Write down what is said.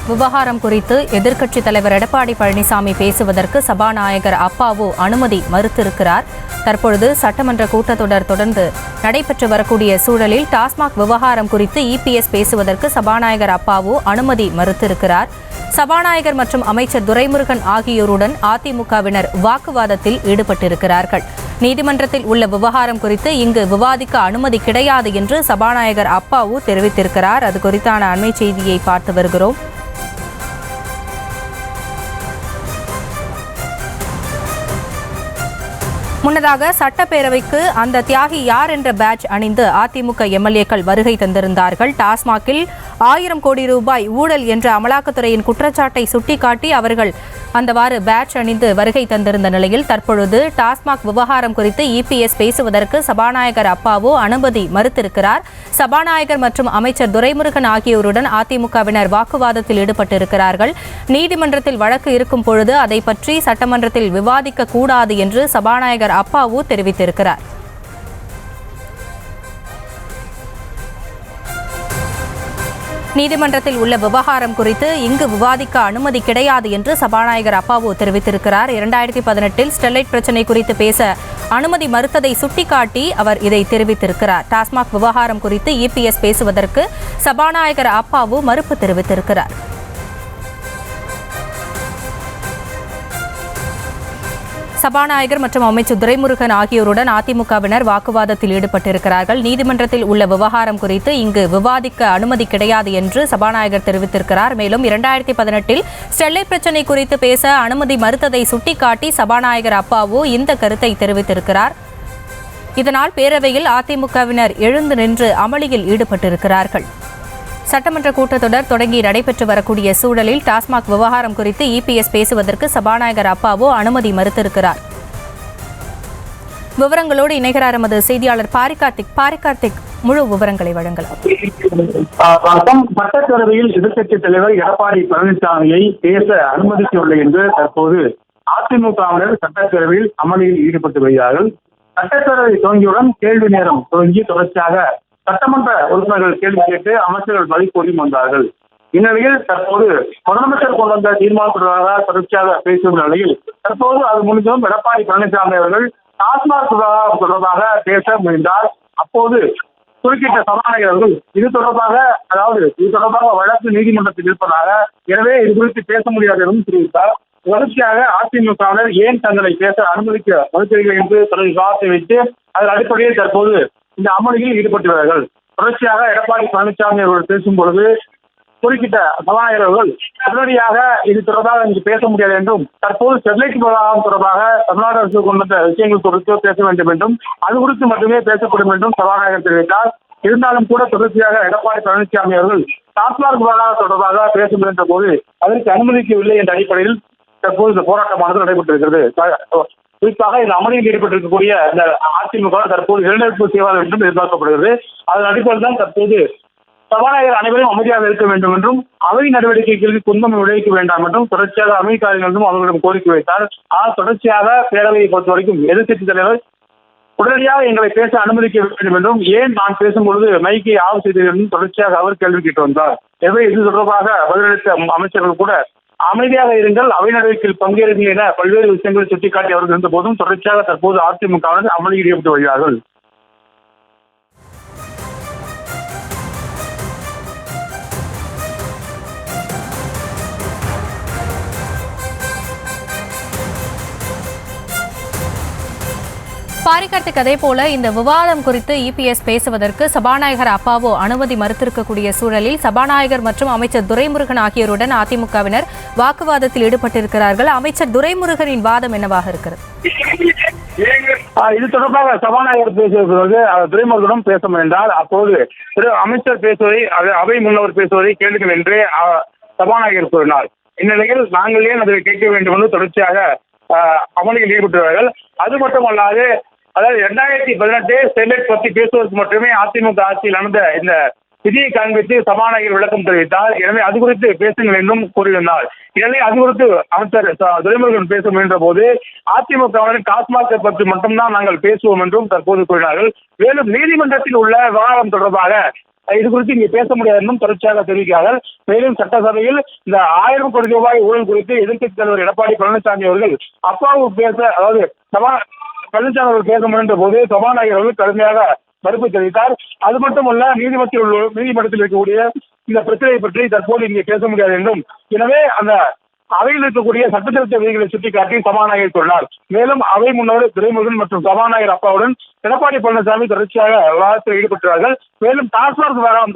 விவகாரம் குறித்து எதிர்க்கட்சித் தலைவர் எடப்பாடி பழனிசாமி பேசுவதற்கு சபாநாயகர் அப்பாவு அனுமதி மறுத்திருக்கிறார். தற்பொழுது சட்டமன்ற கூட்டத்தொடர் தொடர்ந்து நடைபெற்று வரக்கூடிய சூழலில் டாஸ்மாக் விவகாரம் குறித்து இபிஎஸ் பேசுவதற்கு சபாநாயகர் அப்பாவு அனுமதி மறுத்திருக்கிறார். சபாநாயகர் மற்றும் அமைச்சர் துரைமுருகன் ஆகியோருடன் அதிமுகவினர் வாக்குவாதத்தில் ஈடுபட்டிருக்கிறார்கள். நீதிமன்றத்தில் உள்ள விவகாரம் குறித்து இங்கு விவாதிக்க அனுமதி கிடையாது என்று சபாநாயகர் அப்பாவு தெரிவித்திருக்கிறார். அது குறித்தான அண்மை செய்தியை பார்த்து வருகிறோம். முன்னதாக சட்டப்பேரவைக்கு அந்த தியாகி யார் என்ற பேட்ஜ் அணிந்து அதிமுக எம்எல்ஏக்கள் வருகை தந்திருந்தார்கள். டாஸ்மாகில் 1000 கோடி ரூபாய் ஊழல் என்ற அமலாக்கத்துறையின் குற்றச்சாட்டை சுட்டிக்காட்டி அவர்கள் அந்தவாறு பேட்ஜ் அணிந்து வருகை தந்திருந்த நிலையில் தற்பொழுது டாஸ்மாக் விவகாரம் குறித்து இபிஎஸ் பேசுவதற்கு சபாநாயகர் அப்பாவு அனுமதி மறுத்திருக்கிறார். சபாநாயகர் மற்றும் அமைச்சர் துரைமுருகன் ஆகியோருடன் அதிமுகவினர் வாக்குவாதத்தில் ஈடுபட்டிருக்கிறார்கள். நீதிமன்றத்தில் வழக்கு இருக்கும் பொழுது அதை பற்றி சட்டமன்றத்தில் விவாதிக்க கூடாது என்று சபாநாயகர் அப்பாவு தெரிவித்திருக்கிறார். நீதிமன்றத்தில் உள்ள விவகாரம் குறித்து இங்கு விவாதிக்க அனுமதி கிடையாது என்று சபாநாயகர் அப்பாவு தெரிவித்திருக்கிறார். 2018 ஸ்டெர்லைட் பிரச்சினை குறித்து பேச அனுமதி மறுத்ததை சுட்டிக்காட்டி அவர் இதை தெரிவித்திருக்கிறார். டாஸ்மாக் விவகாரம் குறித்து இபிஎஸ் பேசுவதற்கு சபாநாயகர் அப்பாவு மறுப்பு தெரிவித்திருக்கிறார். சபாநாயகர் மற்றும் அமைச்சர் துரைமுருகன் ஆகியோருடன் அதிமுகவினர் வாக்குவாதத்தில் ஈடுபட்டிருக்கிறார்கள். நீதிமன்றத்தில் உள்ள விவகாரம் குறித்து இங்கு விவாதிக்க அனுமதி கிடையாது என்று சபாநாயகர் தெரிவித்திருக்கிறார். மேலும் 2018 ஸ்டெர்லைட் பிரச்சினை குறித்து பேச அனுமதி மறுத்ததை சுட்டிக்காட்டி சபாநாயகர் அப்பாவு இந்த கருத்தை தெரிவித்திருக்கிறார். இதனால் பேரவையில் அதிமுகவினர் எழுந்து நின்று அமளியில் ஈடுபட்டிருக்கிறார்கள். சட்டமன்ற கூட்டத்தொடர் தொடங்கி நடைபெற்று வரக்கூடிய சூழலில் டாஸ்மாக் விவகாரம் குறித்து இபிஎஸ் பேசுவதற்கு சபாநாயகர் அப்பாவு அனுமதி மறுத்திருக்கிறார். விவரங்களோடு இணைகிறார் எமது செய்தியாளர் பாரிகார்த்திக். முழு விவரங்களை வழங்கலாம். சட்டப்பேரவையில் எதிர்க்கட்சித் தலைவர் எடப்பாடி பழனிசாமியை பேச அனுமதிக்கவில்லை என்று தற்போது அதிமுகவினர் சட்டப்பேரவையில் அமளியில் ஈடுபட்டு வருகிறார்கள். சட்டப்பேரவை துவங்கியுடன் கேள்வி நேரம் துவங்கி தொடர்ச்சியாக சட்டமன்ற உறுப்பினர்கள் கேள்வி கேட்டு அமைச்சர்கள் பதில் கூறி வந்தார்கள். இந்நிலையில் தற்போது முதலமைச்சர் கொண்டு வந்த தீர்மானத்திற்காக தொடர்ச்சியாக பேசும் நிலையில் தற்போது அது முடிந்தும் எடப்பாடி பழனிசாமி அவர்கள் டாஸ்மாக் விவகாரம் தொடர்பாக பேச முயன்றார். அப்போது குறுக்கிட்ட சபாநாயகர்கள் இது தொடர்பாக வழக்கு நீதிமன்றத்தில் இருப்பதாக, எனவே இது குறித்து பேச முடியாது என்றும் தெரிவித்தார். தொடர்ச்சியாக அதிமுகவினர் ஏன் தங்களை பேச அனுமதிக்க மறுக்கிறீர்கள் என்று தொடர் விவாதத்தை வைத்து அதன் அடிப்படையில் தற்போது இந்த அமளியில் ஈடுபட்டுள்ளார்கள். தொடர்ச்சியாக எடப்பாடி பழனிசாமி அவர்கள் பேசும் பொழுது குறுக்கிட்ட சபாநாயகர்கள் உடனடியாக இது தொடர்பாக இங்கு பேச முடியாது என்றும், தற்போது ஸ்டெர்லைட் விவகாரம் தொடர்பாக தமிழ்நாடு அரசு கொண்டு வந்த விஷயங்கள் குறித்து பேச வேண்டும் என்றும், அது குறித்து மட்டுமே பேசப்படும் என்றும் சபாநாயகர் தெரிவித்தார். இருந்தாலும் கூட தொடர்ச்சியாக எடப்பாடி பழனிசாமி அவர்கள் டாஸ்மாக் விவகாரம் தொடர்பாக பேச முயன்ற போது அதற்கு அனுமதிக்கவில்லை என்ற அடிப்படையில் தற்போது இந்த போராட்டமானது நடைபெற்றிருக்கிறது. குறிப்பாக இந்த அமளியில் ஈடுபட்டிருக்கக்கூடிய இந்த அதிமுக தற்போது இளைஞர்கள் செய்வார்கள் என்றும் எதிர்பார்க்கப்படுகிறது. அதன் அடிப்படையில் தான் தற்போது சபாநாயகர் அனைவரும் அமைதியாக இருக்க வேண்டும் என்றும், அவை நடவடிக்கைகளுக்கு குந்தம் விளைவிக்க வேண்டாம் என்றும் தொடர்ச்சியாக அமைதிக்காரர்களும் அவர்களிடம் கோரிக்கை வைத்தார். ஆனால் தொடர்ச்சியாக பேரவையை பொறுத்தவரைக்கும் எதிர்க்கட்சித் தலைவர் உடனடியாக எங்களை பேச அனுமதிக்க வேண்டும் என்றும், ஏன் நான் பேசும்பொழுது மைக்கை ஆஃப் செய்தது என்றும் தொடர்ச்சியாக அவர் கேள்வி கேட்டு வந்தார். எனவே இது தொடர்பாக பதிலளித்த அமைச்சர்கள் கூட அமைதியாக இருங்கள், அவை நடவடிக்கையில் பங்கேறுங்கள் என பல்வேறு விஷயங்களை சுட்டிக்காட்டி அவர்கள் இருந்த போதும் தொடர்ச்சியாக தற்போது அதிமுகவினர் அமளியில் ஈடுபட்டு வருகிறார்கள். பாரிகார்த்திக், அதே போல இந்த விவாதம் குறித்து இபிஎஸ் பேசுவதற்கு சபாநாயகர் அப்பாவு அனுமதி மறுத்திருக்கக்கூடிய சூழலில் சபாநாயகர் மற்றும் அமைச்சர் துரைமுருகன் ஆகியோருடன் அதிமுகவினர் வாக்குவாதத்தில் ஈடுபட்டிருக்கிறார்கள். அமைச்சர் துரைமுருகனின் வாதம் என்னவாக இருக்கிறது? இது தொடர்பாக சபாநாயகர் பேசுவது துரைமுருகனும் பேச முயன்றார். அப்போது அமைச்சர் பேசுவதை அவை முன்னவர் பேசுவதை கேளுங்கள் என்றே சபாநாயகர் கூறினார். இந்நிலையில் நாங்கள் ஏன் அதை கேட்க வேண்டும் என்று தொடர்ச்சியாக அமளியில் ஈடுபட்டுள்ளார்கள். அது மட்டுமல்லாது, அதாவது 2018 ஸ்டெர்லைட் பற்றி பேசுவதற்கு மட்டுமே அதிமுக ஆட்சியில் நடந்த இந்த விதியை காண்பித்து சபாநாயகர் விளக்கம் தெரிவித்தார். எனவே அது குறித்து பேசுங்கள் என்றும் கூறியிருந்தார். எனவே அது குறித்து அமைச்சர் துரைமுருகன் பேச முயன்ற போது அதிமுகவினர் டாஸ்மாகை பற்றி மட்டும்தான் நாங்கள் பேசுவோம் என்றும் தற்போது கூறினார்கள். மேலும் நீதிமன்றத்தில் உள்ள விவகாரம் தொடர்பாக இது குறித்து இங்கே பேச முடியாது என்றும் தொடர்ச்சியாக தெரிவிக்கிறார்கள். மேலும் சட்டசபையில் இந்த 1000 கோடி ரூபாய் ஊழல் குறித்து எதிர்க்கட்சித் தலைவர் எடப்பாடி பழனிசாமி அவர்கள் அப்பாவு பேச, அதாவது பழனிசாமி அவர்கள் பேச முயன்ற போது சபாநாயகர் அவர்கள் கடுமையாக மறுப்பு தெரிவித்தார். அது மட்டுமல்ல, நீதிமன்றத்தில் இருக்கக்கூடிய இந்த பிரச்சனையை பற்றி தற்போது இங்கே பேச முடியாது என்றும், எனவே அந்த அவையில் இருக்கக்கூடிய சட்டத்திருத்த விதிகளை சுட்டிக்காட்டி சபாநாயகர் சொன்னார். மேலும் அவை முன்னோடு துரைமுருகன் மற்றும் சபாநாயகர் அப்பாவுடன் எடப்பாடி பழனிசாமி தொடர்ச்சியாக விவாதத்தில் ஈடுபட்டார்கள். மேலும் டாஸ்மாக் விவகாரம்